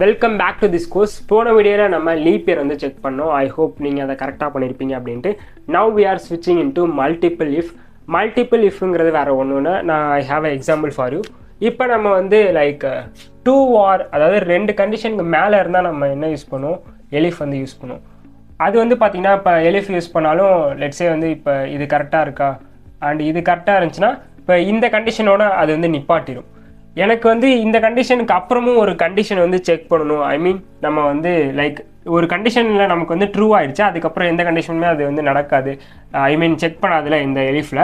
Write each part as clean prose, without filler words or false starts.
Welcome back to this course. போன வீடியோவில் நம்ம லீப் இயர் வந்து செக் பண்ணோம். ஐ ஹோப் நீங்கள் அதை கரெக்டாக பண்ணியிருப்பீங்க அப்படின்ட்டு. நவ் வி ஆர் ஸ்விட்சிங் இன்டு மல்டிபிள் இஃப். மல்டிபிள் இஃப்ங்கிறது வேறு ஒன்றுன்னா நான் I have a example for you. இப்போ நம்ம வந்து லைக் 2 ஆர் அதாவது 2 கண்டிஷனுக்கு மேலே இருந்தால் நம்ம என்ன யூஸ் பண்ணுவோம், எலிஃப் வந்து யூஸ் பண்ணுவோம். அது வந்து பார்த்திங்கன்னா இப்போ எலிஃப் யூஸ் பண்ணாலும் லெட்ஸே வந்து இப்போ இது கரெக்டாக இருக்கா அண்ட் இது கரெக்டாக இருந்துச்சுன்னா இப்போ இந்த கண்டிஷனோட அது வந்து நிப்பாட்டிடும். எனக்கு வந்து இந்த கண்டிஷனுக்கு அப்புறமும் ஒரு கண்டிஷன் வந்து செக் பண்ணணும். ஐ மீன் நம்ம வந்து லைக் ஒரு கண்டிஷனில் நமக்கு வந்து ட்ரூ ஆகிடுச்சு, அதுக்கப்புறம் எந்த கண்டிஷனுமே அது வந்து நடக்காது, ஐ மீன் செக் பண்ணாதுல இந்த எலிஃபில்.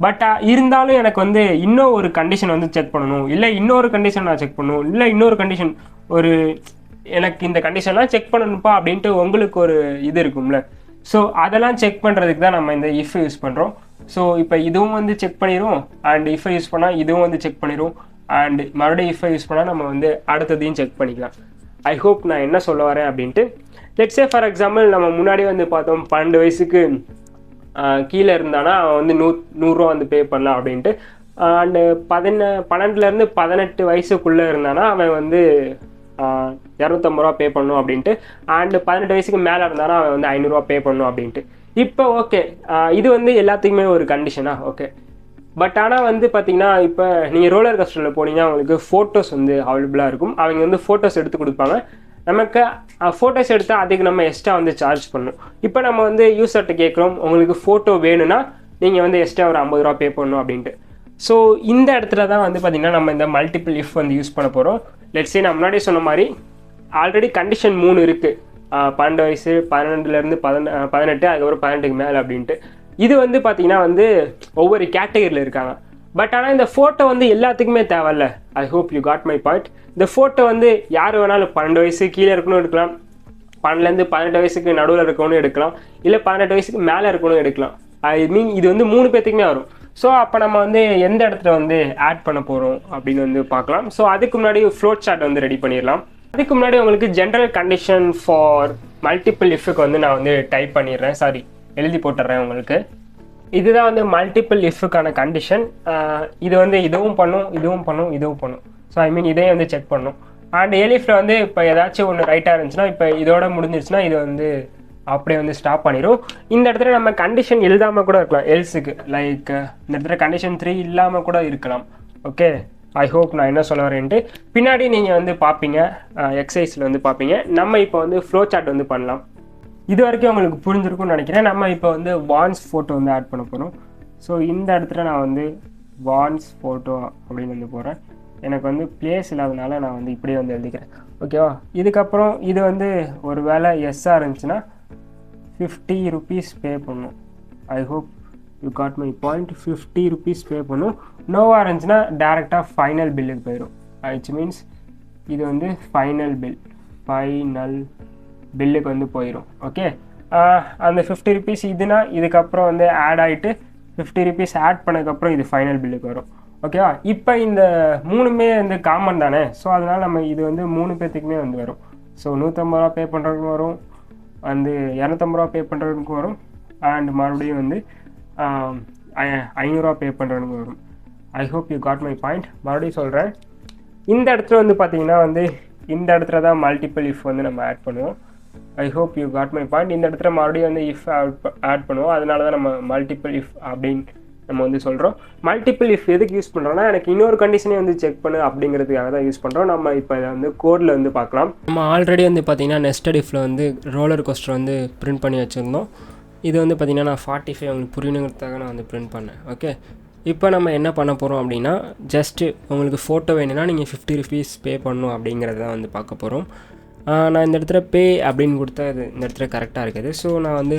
பட் இருந்தாலும் எனக்கு வந்து இன்னும் ஒரு கண்டிஷன் வந்து செக் பண்ணணும், இல்லை இன்னொரு கண்டிஷன் நான் செக் பண்ணணும், இல்லை இன்னொரு கண்டிஷன் ஒரு எனக்கு இந்த கண்டிஷன்லாம் செக் பண்ணணும்ப்பா அப்படின்ட்டு உங்களுக்கு ஒரு இது இருக்கும்ல. ஸோ அதெல்லாம் செக் பண்ணுறதுக்கு தான் நம்ம இந்த இஃப் யூஸ் பண்ணுறோம். ஸோ இப்போ இதுவும் வந்து செக் பண்ணிடும் அண்ட் இஃப் யூஸ் பண்ணால் இதுவும் வந்து செக் பண்ணிடும் அண்ட் மறுபடியும் இஃபை யூஸ் பண்ணால் நம்ம வந்து அடுத்ததையும் செக் பண்ணிக்கலாம். ஐ ஹோப் நான் என்ன சொல்ல வரேன் அப்படின்ட்டு. லெட்ஸே ஃபார் எக்ஸாம்பிள் நம்ம முன்னாடி வந்து பார்த்தோம் 12 வயசுக்கு கீழே இருந்தானா அவன் வந்து 100 வந்து பே பண்ணலாம் அப்படின்ட்டு. அண்டு 12லேருந்து 18 வயசுக்குள்ளே இருந்தானா அவன் வந்து 250 ரூபா பே பண்ணணும் அப்படின்ட்டு. அண்டு 18 வயசுக்கு மேலே இருந்தானா அவன் வந்து 500 ரூபா பே பண்ணணும் அப்படின்ட்டு. இப்போ ஓகே, இது வந்து எல்லாத்துக்குமே ஒரு கண்டிஷனா ஓகே. பட் ஆனால் வந்து பார்த்தீங்கன்னா இப்போ நீங்கள் ரோலர் கோஸ்டரில் போனீங்கன்னா உங்களுக்கு ஃபோட்டோஸ் வந்து அவைலபிளாக இருக்கும். அவங்க வந்து ஃபோட்டோஸ் எடுத்து கொடுப்பாங்க. நமக்கு ஃபோட்டோஸ் எடுத்தால் அதுக்கு நம்ம எக்ஸ்ட்ரா வந்து சார்ஜ் பண்ணணும். இப்போ நம்ம வந்து யூசர்கிட்ட கேட்குறோம், உங்களுக்கு ஃபோட்டோ வேணும்னா நீங்கள் வந்து எக்ஸ்ட்ரா ஒரு 50 ரூபா பே பண்ணணும் அப்படின்ட்டு. ஸோ இந்த இடத்துல தான் வந்து பார்த்திங்கன்னா நம்ம இந்த மல்டிபிள் இஃப் வந்து யூஸ் பண்ண போகிறோம். லெட்ஸே நான் முன்னாடியே சொன்ன மாதிரி ஆல்ரெடி கண்டிஷன் 3 இருக்குது. 12 வயசு, 12லேருந்து 18, அதுக்கப்புறம் 18க்கு மேலே அப்படின்ட்டு. இது வந்து பார்த்தீங்கன்னா வந்து ஒவ்வொரு கேட்டகரியில் இருக்காங்க. பட் ஆனால் இந்த ஃபோட்டோ வந்து எல்லாத்துக்குமே தேவையில்ல. I hope you got my point. இந்த ஃபோட்டோ வந்து யார் வேணாலும் 12 வயசு கீழே இருக்கணும் எடுக்கலாம், 12லேருந்து 18 வயசுக்கு நடுவில் இருக்கணும் எடுக்கலாம், இல்லை 18 வயசுக்கு மேலே இருக்கணும் எடுக்கலாம். ஐ மீன் இது வந்து 3 பேர்த்துக்குமே வரும். ஸோ அப்போ நம்ம வந்து எந்த இடத்துல வந்து ஆட் பண்ண போகிறோம் அப்படின்னு வந்து பார்க்கலாம். ஸோ அதுக்கு முன்னாடி ஃப்ளோட் சார்ட் வந்து ரெடி பண்ணிடலாம். அதுக்கு முன்னாடி உங்களுக்கு ஜென்ரல் கண்டிஷன் ஃபார் மல்டிபிள் இஃப்க்கு வந்து நான் வந்து டைப் பண்ணிடுறேன், சாரி எழுதி போட்டுடுறேன் உங்களுக்கு. இதுதான் வந்து மல்டிபிள் இஃப்க்கான கண்டிஷன். இது வந்து இதுவும் பண்ணும், இதுவும் பண்ணும், இதுவும் பண்ணும். ஸோ ஐ மீன் இதையும் வந்து செக் பண்ணும். அண்ட் எலிஃபில் வந்து இப்போ ஏதாச்சும் ஒன்று ரைட்டாக இருந்துச்சுன்னா இப்போ இதோட முடிஞ்சிருச்சுன்னா இது வந்து அப்படியே வந்து ஸ்டாப் பண்ணிடும். இந்த இடத்துல நம்ம கண்டிஷன் எழுதாமல் கூட இருக்கலாம் எல்ஸுக்கு. லைக் இந்த இடத்துல கண்டிஷன் 3 இல்லாமல் கூட இருக்கலாம். ஓகே, ஐ ஹோப் நான் என்ன சொல்ல வரேன்ட்டு பின்னாடி நீங்கள் வந்து பார்ப்பீங்க, எக்ஸசைஸில் வந்து பார்ப்பீங்க. நம்ம இப்போ வந்து ஃப்ளோ சார்ட் வந்து பண்ணலாம். இது வரைக்கும் உங்களுக்கு புரிஞ்சிருக்கும்னு நினைக்கிறேன். நம்ம இப்போ வந்து வான்ஸ் ஃபோட்டோ வந்து ஆட் பண்ண போகிறோம். ஸோ இந்த இடத்துல நான் வந்து வான்ஸ் ஃபோட்டோ அப்படின்னு வந்து போகிறேன். எனக்கு வந்து பிளேஸ் இல்லாதனால நான் வந்து இப்படியே வந்து எழுதிக்கிறேன். ஓகேவா? இதுக்கப்புறம் இது வந்து ஒரு வேளை எஸ்ஸாக இருந்துச்சுன்னா 50 rupees பே பண்ணும். I hope you got my point. 50 rupees pay பண்ணும். நோவாக இருந்துச்சுன்னா டேரெக்டாக ஃபைனல் பில்லுக்கு போயிடும். விச் மீன்ஸ் இது வந்து ஃபைனல் பில்லுக்கு வந்து போயிடும். ஓகே, அந்த 50 rupees இதுனா இதுக்கப்புறம் வந்து ஆட் ஆகிட்டு 50 rupees ஆட் பண்ணதுக்கப்புறம் இது ஃபைனல் பில்லுக்கு வரும். ஓகேவா? இப்போ இந்த 3மே வந்து காமன் தானே. ஸோ அதனால் நம்ம இது வந்து 3 பேர்த்துக்குமே வந்து வரும். ஸோ 150 ரூபா பே பண்ணுறதுக்கு வரும், வந்து 250 ரூபா பே பண்ணுறதுக்கு வரும், அண்ட் மறுபடியும் வந்து 500 ரூபா பே பண்ணுறதுக்கு வரும். I hope you got my point. மறுபடியும் சொல்கிறேன், இந்த இடத்துல வந்து பார்த்திங்கன்னா வந்து இந்த இடத்துல தான் மல்டிபிள் இஃப் வந்து நம்ம ஆட் பண்ணுவோம். I hope you got my point. இந்த இடத்துல மறுபடியும் வந்து இஃப் ஆட் பண்ணுவோம். அதனால தான் நம்ம மல்டிபிள் இஃப் அப்படின்னு நம்ம வந்து சொல்கிறோம். மல்டிபிள் இஃப் எதுக்கு யூஸ் பண்ணுறோன்னா எனக்கு இன்னொரு கண்டிஷனே வந்து செக் பண்ணு அப்படிங்கிறதுக்காக தான் யூஸ் பண்ணுறோம். நம்ம இப்போ இதை வந்து கோடில் வந்து பார்க்கலாம். நம்ம ஆல்ரெடி வந்து பார்த்திங்கன்னா நெஸ்டட் இஃப்பில் வந்து ரோலர் கோஸ்டர் வந்து பிரிண்ட் பண்ணி வச்சுருந்தோம். இது வந்து பார்த்திங்கன்னா நான் 45 உங்களுக்கு புரியணுங்கிறதுக்காக நான் வந்து பிரிண்ட் பண்ணேன். ஓகே, இப்போ நம்ம என்ன பண்ண போகிறோம் அப்படின்னா ஜஸ்ட்டு உங்களுக்கு ஃபோட்டோ வேணும்னா நீங்கள் 50 rupees பே பண்ணணும் அப்படிங்கிறத வந்து பார்க்க போகிறோம். நான் இந்த இடத்துல பே அப்படின்னு கொடுத்தா இது இந்த இடத்துல கரெக்டாக இருக்குது. ஸோ நான் வந்து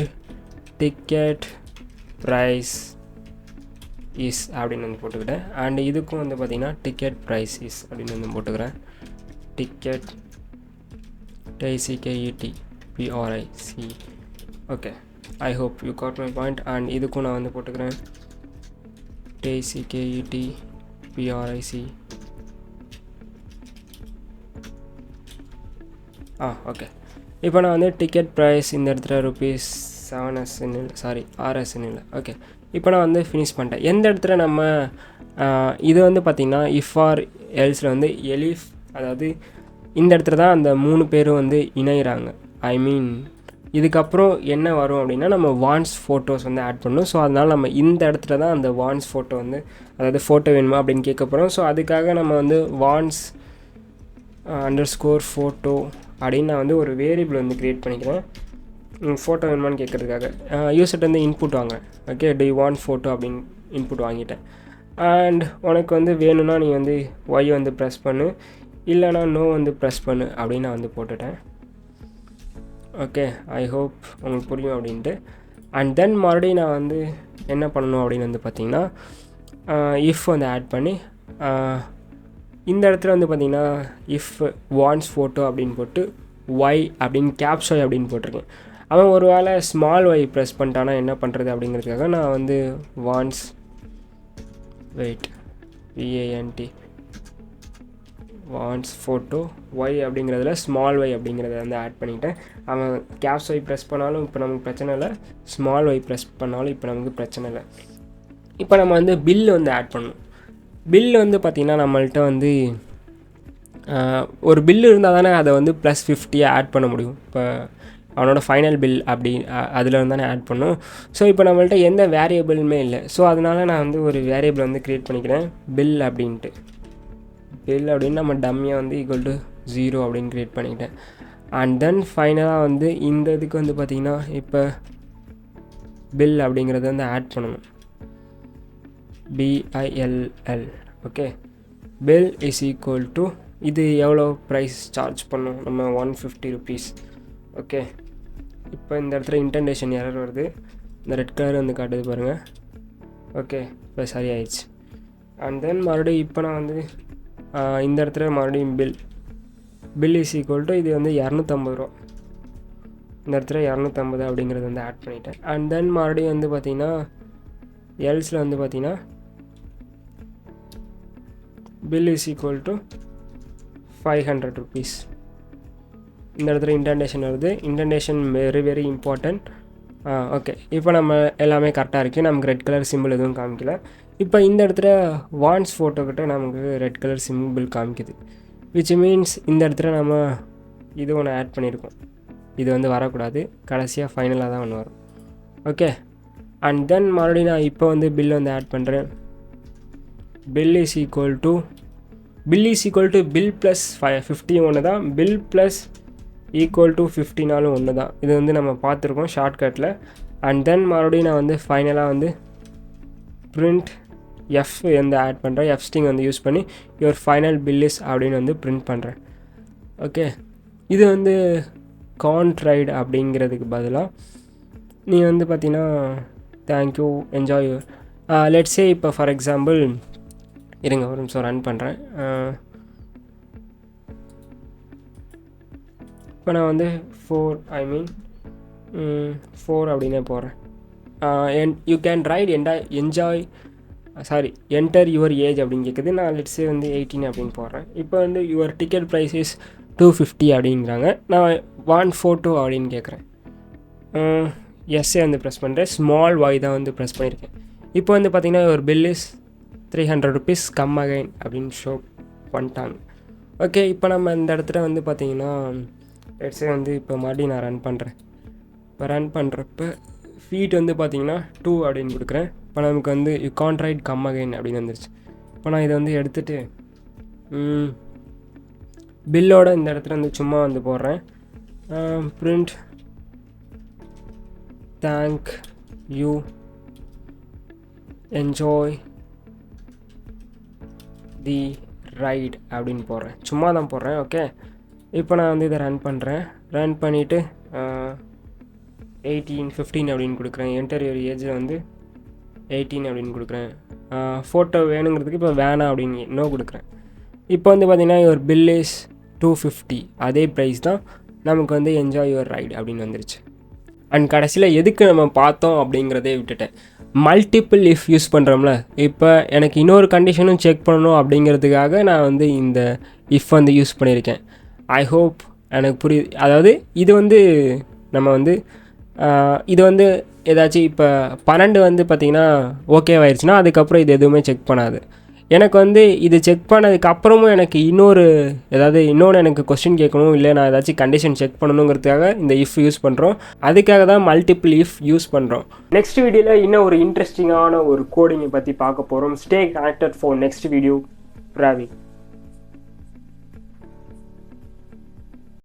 டிக்கெட் ப்ரைஸ் இஸ் அப்படின்னு வந்து போட்டுக்கிட்டேன். அண்ட் இதுக்கும் வந்து பார்த்திங்கன்னா டிக்கெட் ப்ரைஸ் இஸ் அப்படின்னு வந்து போட்டுக்கிறேன். Ticket TICKET PRIC. Okay, I hope you got my point. And இதுக்கும் நான் வந்து போட்டுக்கிறேன் TICKET PRIC. ஓகே, இப்போ நான் வந்து டிக்கெட் ப்ரைஸ் இந்த இடத்துல ₹7 6 இல்லை. ஓகே, இப்போ நான் வந்து ஃபினிஷ் பண்ணிட்டேன். எந்த இடத்துல நம்ம இது வந்து பார்த்திங்கன்னா இஃப் ஆர் எல்ஸில் வந்து எலிஃப், அதாவது இந்த இடத்துல தான் அந்த 3 பேரும் வந்து இணைகிறாங்க. ஐ மீன் இதுக்கப்புறம் என்ன வரும் அப்படின்னா நம்ம வான்ஸ் ஃபோட்டோஸ் வந்து ஆட் பண்ணணும். ஸோ அதனால் நம்ம இந்த இடத்துல தான் அந்த வான்ஸ் ஃபோட்டோ வந்து, அதாவது ஃபோட்டோ வேணுமா அப்படின்னு கேட்க போகிறோம். ஸோ அதுக்காக நம்ம வந்து வான்ஸ் _ஃபோட்டோ அப்படின்னு நான் வந்து ஒரு வேரியபிள் வந்து க்ரியேட் பண்ணிக்கிறேன். ஃபோட்டோ வேணுமான்னு கேட்குறதுக்காக யூசர்கிட்ட வந்து இன்புட் வாங்குறேன். Okay, to you want photo அப்படின்னு இன்புட் வாங்கிட்டேன். அண்ட் உனக்கு வந்து வேணும்னா நீ வந்து ஒய் வந்து ப்ரெஸ் பண்ணு, இல்லைனா நோ வந்து ப்ரெஸ் பண்ணு அப்படின்னு நான் வந்து போட்டுட்டேன். ஓகே, ஐ ஹோப் உங்களுக்கு புரியும் அப்படின்ட்டு. அண்ட் தென் மறுபடியும் நான் வந்து என்ன பண்ணணும் அப்படின்னு வந்து பார்த்திங்கன்னா இஃப் வந்து ஆட் பண்ணி இந்த இடத்துல வந்து பார்த்திங்கன்னா இஃப் வான்ஸ் ஃபோட்டோ அப்படின்னு போட்டு ஒய் அப்படின்னு கேப்ஸ் ஒய் அப்படின்னு போட்டிருக்கேன். அவன் ஒரு வேளை ஸ்மால் ஒய் ப்ரெஸ் பண்ணிட்டானா என்ன பண்ணுறது அப்படிங்கிறதுக்காக நான் வந்து வான்ஸ் VANT வான்ஸ் ஃபோட்டோ ஒய் அப்படிங்கிறதுல ஸ்மால் ஒய் அப்படிங்கிறத வந்து ஆட் பண்ணிவிட்டேன். அவன் கேப்ஸ் ஒய் ப்ரெஸ் பண்ணாலும் இப்போ நமக்கு பிரச்சனை இல்லை, ஸ்மால் ஒய் ப்ரெஸ் பண்ணாலும் இப்போ நமக்கு பிரச்சனை இல்லை. இப்போ நம்ம வந்து பில் வந்து ஆட் பண்ணணும். பில் வந்து பார்த்திங்கன்னா நம்மள்கிட்ட வந்து ஒரு பில் இருந்தால் தானே அதை வந்து +50 ஆட் பண்ண முடியும். இப்போ அவனோட ஃபைனல் பில் அப்படி அதில் வந்து தானே ஆட் பண்ணும். ஸோ இப்போ நம்மள்ட்ட எந்த வேரியபிளுமே இல்லை. ஸோ அதனால் நான் வந்து ஒரு வேரியபிள் வந்து க்ரியேட் பண்ணிக்கிறேன், பில் அப்படின்ட்டு. பில் அப்படின்னு நம்ம டம்மியாக வந்து =0 அப்படின்னு க்ரியேட் பண்ணிக்கிட்டேன். அண்ட் தென் ஃபைனலாக வந்து இந்த இதுக்கு வந்து பார்த்திங்கன்னா இப்போ பில் அப்படிங்கிறத வந்து ஆட் பண்ணணும், BILL. Okay, bill is equal to இது எவ்வளோ ப்ரைஸ் சார்ஜ் பண்ணோம் நம்ம, 150 rupees. ஓகே, இப்போ இந்த இடத்துல இன்டென்டேஷன் எரர் வருது, இந்த ரெட் கலர் வந்து காட்டுது பாருங்கள். ஓகே, இப்போ சரியாயிடுச்சு. அண்ட் தென் மறுபடியும் இப்போ நான் வந்து இந்த இடத்துல மறுபடியும் பில் இஸ் ஈக்குவல் டு இது வந்து 250 ரூபா. இந்த இடத்துல 250 அப்படிங்கிறது வந்து ஆட் பண்ணிட்டேன். அண்ட் தென் மறுபடியும் வந்து பார்த்திங்கன்னா எல்ஸில் வந்து பார்த்திங்கன்னா bill is equal to 500 rupees. இந்த இடத்துல இன்டென்டேஷன் வருது, indentation very very important. Okay, இப்போ நம்ம எல்லாமே கரெக்டாக இருக்குது, நமக்கு ரெட் கலர் சிம்பிள் எதுவும் காமிக்கல. இப்போ இந்த இடத்துல வான்ஸ் ஃபோட்டோக்கிட்ட நமக்கு ரெட் கலர் சிம்பிள் காமிக்குது, விச் மீன்ஸ் இந்த இடத்துல நம்ம இது ஒன்று ஆட் பண்ணியிருக்கோம். இது வந்து வரக்கூடாது, கடைசியாக ஃபைனலாக தான் ஒன்று வரும். ஓகே, அண்ட் தென் மறுபடியும் நான் இப்போ வந்து பில் வந்து ஆட் பண்ணுறேன். Bill is equal to bill +50 ஒன்று தான், பில் +=50 ஒன்று தான். இது வந்து நம்ம பார்த்துருக்கோம் ஷார்ட்கட்டில். அண்ட் தென் மறுபடியும் நான் வந்து ஃபைனலாக வந்து பிரிண்ட் எஃப் வந்து ஆட் பண்ணுறேன், எஃப் ஸ்டிங் வந்து யூஸ் பண்ணி யுவர் ஃபைனல் பில் இஸ் அப்படின்னு வந்து பிரிண்ட் பண்ணுறேன். ஓகே, இது வந்து கான்ட்ரைட் அப்படிங்கிறதுக்கு பதிலாக நீ வந்து பார்த்தீங்கன்னா தேங்க்யூ என்ஜாய் லெட்ஸே இப்போ ஃபார் எக்ஸாம்பிள் இருங்க ஒரு நிமிஷம் ரன் பண்ணுறேன். இப்போ நான் வந்து 4 அப்படின்னே போடுறேன். You can write enter your age அப்படின்னு கேட்குது. நான் லெட்ஸே வந்து 18 அப்படின்னு போடுறேன். இப்போ வந்து யுவர் டிக்கெட் ப்ரைஸ் இஸ் 250 அப்படிங்கிறாங்க. நான் வான்ட் ஃபோட்டோ அப்படின்னு கேட்குறேன். எஸ்ஸே வந்து ப்ரெஸ் பண்ணுறேன், ஸ்மால் வாய் தான் வந்து ப்ரெஸ் பண்ணியிருக்கேன். இப்போ வந்து பார்த்திங்கன்னா your bill is 300 rupees come again அப்படின்னு ஷோ பண்ணிட்டாங்க. ஓகே, இப்போ நம்ம இந்த இடத்துல வந்து பார்த்திங்கன்னா லெட்ஸே வந்து இப்போ மறுபடியும் நான் ரன் பண்ணுறேன். இப்போ ரன் பண்ணுறப்ப ஃபீட் வந்து பார்த்திங்கன்னா 2 அப்படின்னு கொடுக்குறேன். இப்போ நமக்கு வந்து you can't write come again அப்படின்னு வந்துருச்சு. இப்போ நான் இதை வந்து எடுத்துகிட்டு பில்லோட இந்த இடத்துல வந்து சும்மா வந்து போடுறேன், print thank you enjoy the right அப்படின்னு போடுறேன், சும்மா தான் போடுறேன். ஓகே, இப்போ நான் வந்து இதை ரன் பண்ணுறேன். ரன் பண்ணிவிட்டு 15 அப்படின்னு கொடுக்குறேன். என்டர் யுவர் ஏஜில் வந்து 18 அப்படின்னு கொடுக்குறேன். ஃபோட்டோ வேணுங்கிறதுக்கு இப்போ வேணாம் அப்படின்னு நோ கொடுக்குறேன். இப்போ வந்து பார்த்திங்கன்னா யுவர் பில் இஸ் 250, அதே ப்ரைஸ் தான், நமக்கு வந்து என்ஜாய் யுவர் ரைட் அப்படின்னு வந்துருச்சு. அண்ட் கடைசியில் எதுக்கு நம்ம பார்த்தோம் அப்படிங்கிறதே விட்டுட்டேன். மல்டிபிள் இஃப் யூஸ் பண்ணுறோம்ல, இப்போ எனக்கு இன்னொரு கண்டிஷனும் செக் பண்ணணும் அப்படிங்கிறதுக்காக நான் வந்து இந்த இஃப் வந்து யூஸ் பண்ணியிருக்கேன். ஐ ஹோப் எனக்கு புரியுது. அதாவது இது வந்து நம்ம வந்து இது வந்து ஏதாச்சும் இப்போ 12 வந்து பார்த்திங்கன்னா ஓகேவாயிருச்சுன்னா அதுக்கப்புறம் இது எதுவுமே செக் பண்ணாது. எனக்கு வந்து இது செக் பண்ணதுக்கு அப்புறமும் எனக்கு இன்னொன்று எனக்கு கொஸ்டின் கேட்கணும், இல்லை நான் ஏதாச்சும் கண்டிஷன் செக் பண்ணணுங்கிறதுக்காக இந்த இஃப் யூஸ் பண்ணுறோம். அதுக்காக தான் மல்டிபிள் இஃப் யூஸ் பண்ணுறோம். நெக்ஸ்ட் வீடியோவில் இன்னும் ஒரு இன்ட்ரெஸ்டிங்கான ஒரு கோடிங்கை பற்றி பார்க்க போகிறோம். Stay connected for next video. Praveen.